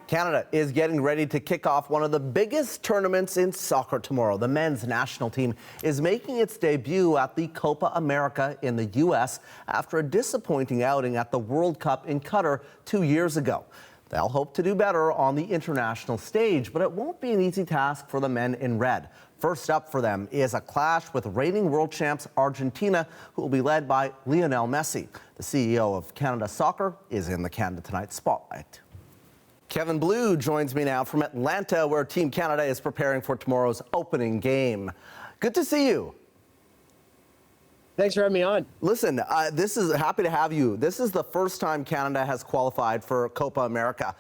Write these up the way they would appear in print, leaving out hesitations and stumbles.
Canada is getting ready to kick off one of the biggest tournaments in soccer tomorrow. The men's national team is making its debut at the Copa América in the U.S. after a disappointing outing at the World Cup in Qatar 2 years ago. They'll hope to do better on the international stage, but it won't be an easy task for the men in red. First up for them is a clash with reigning world champs Argentina, who will be led by Lionel Messi. The CEO of Canada Soccer is in the Canada Tonight Spotlight. Kevin Blue joins me now from Atlanta, where Team Canada is preparing for tomorrow's opening game. Good to see you. Thanks for having me on. Listen, happy to have you. This is the first time Canada has qualified for Copa América.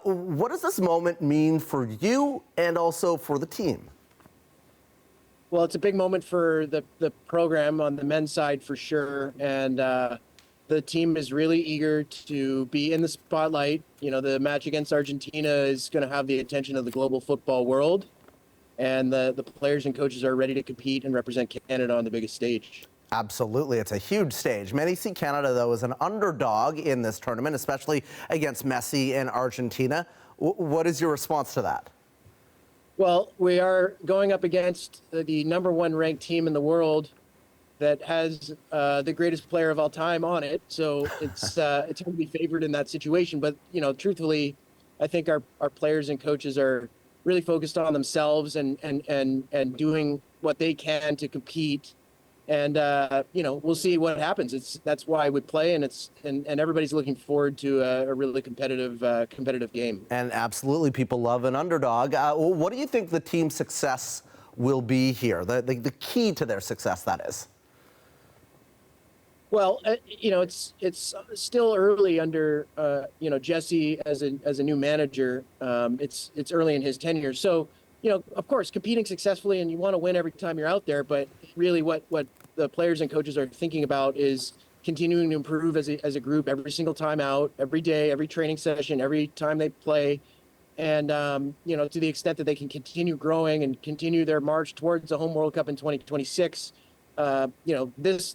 What does this moment mean for you and also for the team? Well, it's a big moment for the program on the men's side for sure, and the team is really eager to be in the spotlight. You know, the match against Argentina is going to have the attention of the global football world, and the players and coaches are ready to compete and represent Canada on the biggest stage. Absolutely. It's a huge stage. Many see Canada, though, as an underdog in this tournament, especially against Messi and Argentina. What is your response to that? Well, we are going up against the #1 ranked team in the world that has the greatest player of all time on it. So it's hard to be favored in that situation. But, you know, truthfully, I think our players and coaches are really focused on themselves and doing what they can to compete. And, you know, we'll see what happens. That's why we play, and everybody's looking forward to a really competitive game. And absolutely, people love an underdog. What do you think the team's success will be here? The key to their success, that is? Well, you know, it's still early under you know, Jesse as a new manager. It's early in his tenure, so you know, of course, competing successfully, and you want to win every time you're out there. But really, what the players and coaches are thinking about is continuing to improve as a group every single time out, every day, every training session, every time they play, and you know, to the extent that they can continue growing and continue their march towards a home World Cup in 2026. You know, this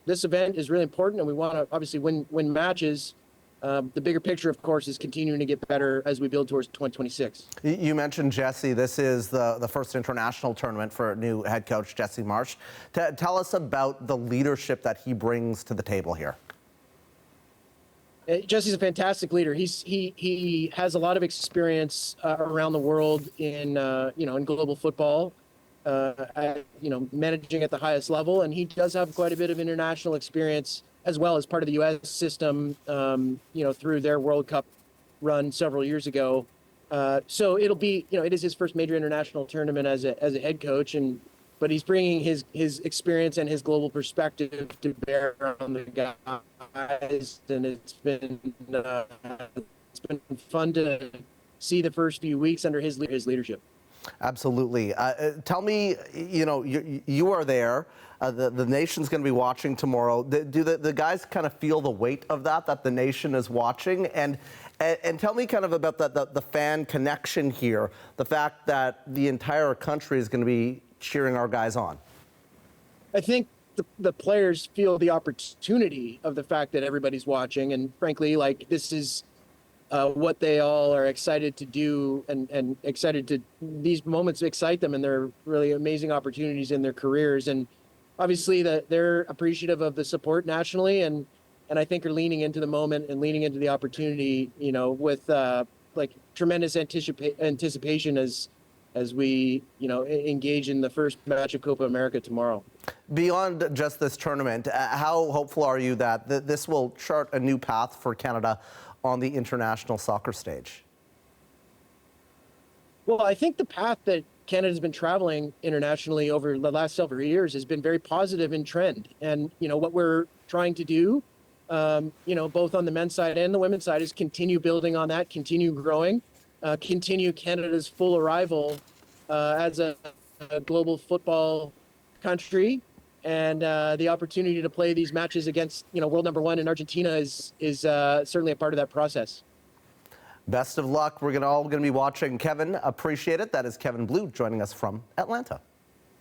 event is really important, and we want to obviously win matches. The bigger picture, of course, is continuing to get better as we build towards 2026. You mentioned Jesse. This is the first international tournament for new head coach Jesse Marsch. Tell us about the leadership that he brings to the table here. Jesse's a fantastic leader. He has a lot of experience around the world in you know, in global football. You know, managing at the highest level, and he does have quite a bit of international experience as well as part of the U.S. system, you know, through their World Cup run several years ago. So it'll be, you know, it is his first major international tournament as a head coach, but he's bringing his experience and his global perspective to bear on the guys, and it's been fun to see the first few weeks under his leadership. Absolutely. Tell me, you know, you are there. The nation's going to be watching tomorrow. Do the guys kind of feel the weight of that the nation is watching? And tell me kind of about the fan connection here, the fact that the entire country is going to be cheering our guys on. I think the players feel the opportunity of the fact that everybody's watching. And frankly, like, this is what they all are excited to do, and excited to, these moments excite them, and they're really amazing opportunities in their careers. And obviously they're appreciative of the support nationally, and I think are leaning into the moment and leaning into the opportunity, you know, with like tremendous anticipation as we, you know, engage in the first match of Copa América tomorrow. Beyond just this tournament, how hopeful are you that this will chart a new path for Canada on the international soccer stage? Well, I think the path that Canada's been traveling internationally over the last several years has been very positive in trend. And, you know, what we're trying to do, you know, both on the men's side and the women's side, is continue building on that, continue growing, continue Canada's full arrival as a global football country. And the opportunity to play these matches against, you know, world #1 in Argentina is certainly a part of that process. Best of luck. We're all going to be watching. Kevin, appreciate it. That is Kevin Blue joining us from Atlanta.